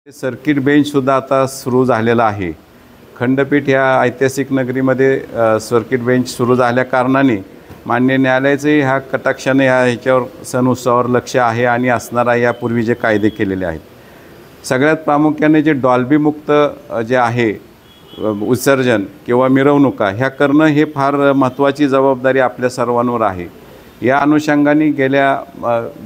Circuit बेंचसुद्धा आता सुरू झालेला आहे। खंडपीठ या ऐतिहासिक नगरीमध्ये सर्किट बेंच सुरू झाल्या कारणाने मान्य न्यायालयाचे ह्या कटाक्षाने ह्याच्यावर सण उत्सवावर लक्ष आहे आणि असणार आहे। यापूर्वी जे कायदे केलेले आहेत सगळ्यात प्रामुख्याने जे डॉल्बी मुक्त जे आहे विसर्जन किंवा मिरवणुका ह्या करणं हे फार महत्त्वाची जबाबदारी आपल्या सर्वांवर आहे। या अनुषंगाने गेल्या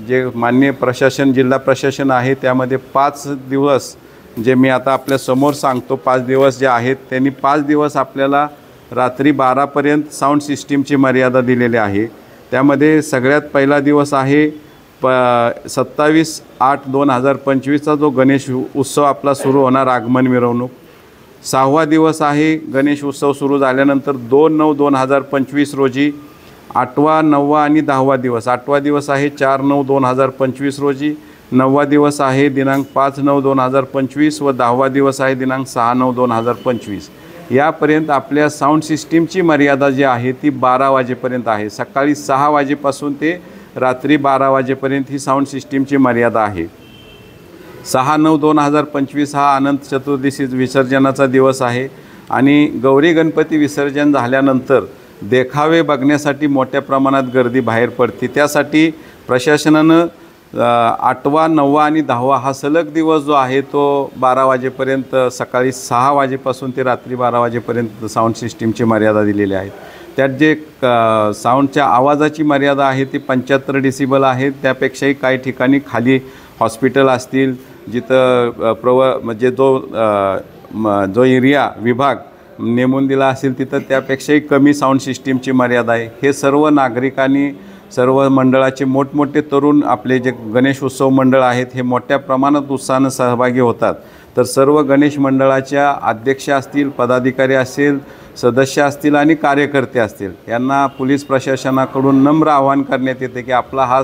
जे मान्य प्रशासन जिल्हा प्रशासन आहे त्यामध्ये 5 दिवस जे मी आता आपल्या समोर सांगतो 5 दिवस जे आहेत त्यांनी 5 दिवस आपल्याला रात्री 12 पर्यंत साऊंड सिस्टीमची मर्यादा दिलेली आहे। त्यामध्ये सगळ्यात पहिला दिवस आहे 27/8/2025 जो गणेश उत्सव आपला सुरू होणार आगमन मिरवणूक। 6वा दिवस आहे गणेश उत्सव सुरू झाल्यानंतर 2/9/2025 रोजी। 8वा 9वा आणि 10वा दिवस 8वा दिवस आहे 4/9/2025 रोजी। 9वा दिवस आहे दिनांक 5/9/2025 व 10वा दिवस आहे दिनांक 6/9/2025। यापर्यंत आपल्या साऊंड सिस्टीमची मर्यादा जी आहे ती 12 वाजेपर्यंत आहे। सकाळी 6 वाजेपासून ते रात्री 12 वाजेपर्यंत ही साऊंड सिस्टीमची मर्यादा आहे। 6/9/2025 हा अनंत चतुर्दशी विसर्जनाचा दिवस आहे आणि गौरी गणपती विसर्जन झाल्यानंतर देखावे बघण्यासाठी मोठ्या प्रमाणात गर्दी बाहेर पडते। त्यासाठी प्रशासनानं 8वा 9वा आणि 10वा हा सलग दिवस जो आहे तो 12 वाजेपर्यंत सकाळी 6 वाजेपासून ते रात्री 12 वाजेपर्यंत साऊंड सिस्टीमची मर्यादा दिलेली आहे। त्यात जे साऊंडच्या आवाजाची मर्यादा आहे ती 75 डेसिबल आहे। त्यापेक्षाही काही ठिकाणी खाली हॉस्पिटल असतील जिथं म्हणजे जो एरिया विभाग नेमून दिला असेल तिथं त्यापेक्षाही कमी साऊंड सिस्टीमची मर्यादा आहे। हे सर्व नागरिकांनी सर्व मंडळाचे मोठमोठे तरुण आपले जे गणेश उत्सव मंडळ आहेत हे मोठ्या प्रमाणात उत्साहानं सहभागी होतात। तर सर्व गणेश मंडळाच्या अध्यक्ष असतील पदाधिकारी असेल सदस्य असतील आणि कार्यकर्ते असतील यांना पोलीस प्रशासनाकडून नम्र आवाहन करण्यात येते की आपला हा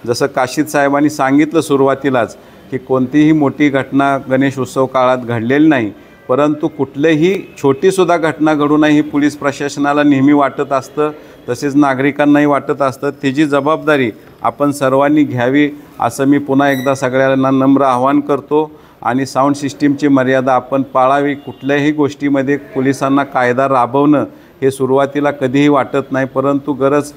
जसं काशीद साहेबांनी सांगितलं सुरुवातीलाच की कोणतीही मोठी घटना गणेश उत्सव काळात घडलेली नाही, परंतु कुठलीही छोटीसुद्धा घटना घडू नये ही पोलीस प्रशासनाला नेहमी वाटत असतं, तसेच नागरिकांनाही वाटत असतं। त्याची जबाबदारी आपण सर्वांनी घ्यावी असं मी पुन्हा एकदा सगळ्यांना नम्र आवाहन करतो आणि साऊंड सिस्टीमची मर्यादा आपण पाळावी। कुठल्याही गोष्टीमध्ये पोलिसांना कायदा राबवणं हे सुरुवातीला कधीही वाटत नाही, परंतु गरज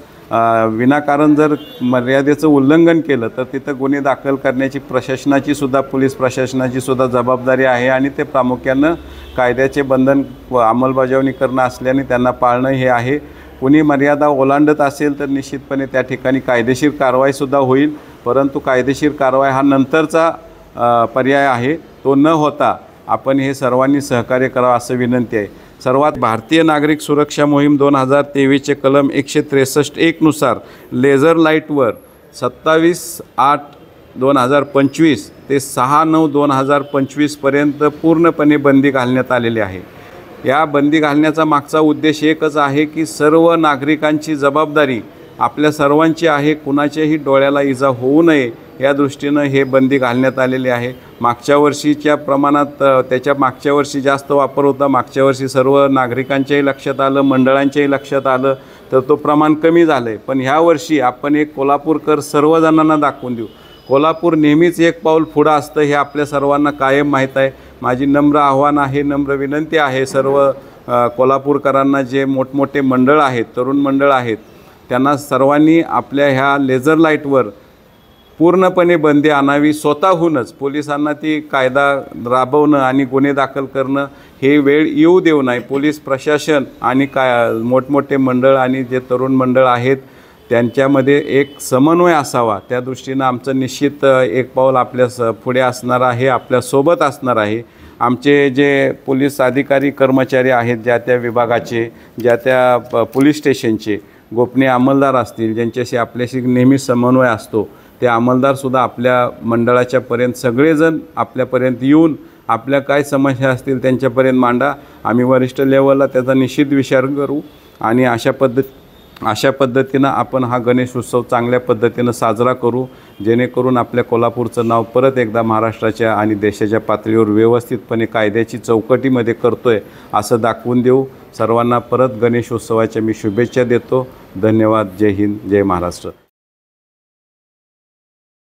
विनाकारण जर मर्यादेचं उल्लंघन केलं तर तिथं गुन्हे दाखल करण्याची प्रशासनाची सुद्धा पोलीस प्रशासनाची सुद्धा जबाबदारी आहे आणि ते प्रामुख्यानं कायद्याचे बंधन व अंमलबजावणी करणं असल्याने त्यांना पाळणं हे आहे। कुणी मर्यादा ओलांडत असेल तर निश्चितपणे त्या ठिकाणी कायदेशीर कारवाईसुद्धा होईल, परंतु कायदेशीर कारवाई हा नंतरचा पर्याय आहे। तो न होता आपण हे सर्वांनी सहकार्य करावं असं विनंती आहे। सर्वात भारतीय नागरिक सुरक्षा मोहीम 2023चे कलम 163(1) नुसार लेझर लाईटवर 27/8/2025 ते 6/9/2025 पर्यंत पूर्णपणे बंदी घालण्यात आलेली आहे। या बंदी घालण्याचा मागचा उद्देश एकच आहे की सर्व नागरिकांची जबाबदारी आपल्या सर्वांची आहे, कुणाच्याही डोळ्याला इजा होऊ नये या दृष्टीनं हे बंदी घालण्यात आलेली आहे। मागच्या वर्षीच्या प्रमाणात त्याच्या मागच्या वर्षी जास्त वापर होता, मागच्या वर्षी सर्व नागरिकांच्याही लक्षात आलं मंडळांच्याही लक्षात आलं तर तो प्रमाण कमी झालं आहे। पण ह्या वर्षी आपण एक कोल्हापूरकर सर्वजणांना दाखवून देऊ, कोल्हापूर नेहमीच एक पाऊल पुढं असतं हे आपल्या सर्वांना कायम माहीत आहे। माझी नम्र आव्हान आहे नम्र विनंती आहे सर्व कोल्हापूरकरांना जे मोठमोठे मंडळ आहेत तरुण मंडळ आहेत त्यांना सर्वांनी आपल्या ह्या लेझर लाईटवर पूर्णपणे बंदी आणावी। स्वतःहूनच पोलिसांना ती कायदा राबवणं आणि गुन्हे दाखल करणं हे वेळ येऊ देऊ नये। पोलीस प्रशासन आणि मोठमोठे मंडळ आणि जे तरुण मंडळ आहेत त्यांच्यामध्ये एक समन्वय असावा, त्या दृष्टीनं आमचं निश्चित एक पाऊल आपल्या पुढे असणार आहे, आपल्यासोबत असणार आहे। आमचे जे पोलीस अधिकारी कर्मचारी आहेत ज्या त्या विभागाचे ज्या त्या पोलीस स्टेशनचे गोपनीय अंमलदार असतील ज्यांच्याशी आपल्याशी नेहमी समन्वय असतो ते अंमलदारसुद्धा आपल्या मंडळाच्या पर्यंत सगळेजण आपल्यापर्यंत येऊन आपल्या काय समस्या असतील त्यांच्यापर्यंत मांडा। आम्ही वरिष्ठ लेवलला त्याचा निश्चित विचार करू आणि अशा पद्धतीनं आपण हा गणेश उत्सव चांगल्या पद्धतीनं साजरा करू, जेणेकरून आपल्या कोल्हापूरचं नाव परत एकदा महाराष्ट्राच्या आणि देशाच्या पातळीवर व्यवस्थितपणे कायद्याची चौकटीमध्ये करतोय असं दाखवून देऊ। सर्वांना परत गणेश उत्सवाच्या मी शुभेच्छा देतो। धन्यवाद। जय हिंद, जय महाराष्ट्र।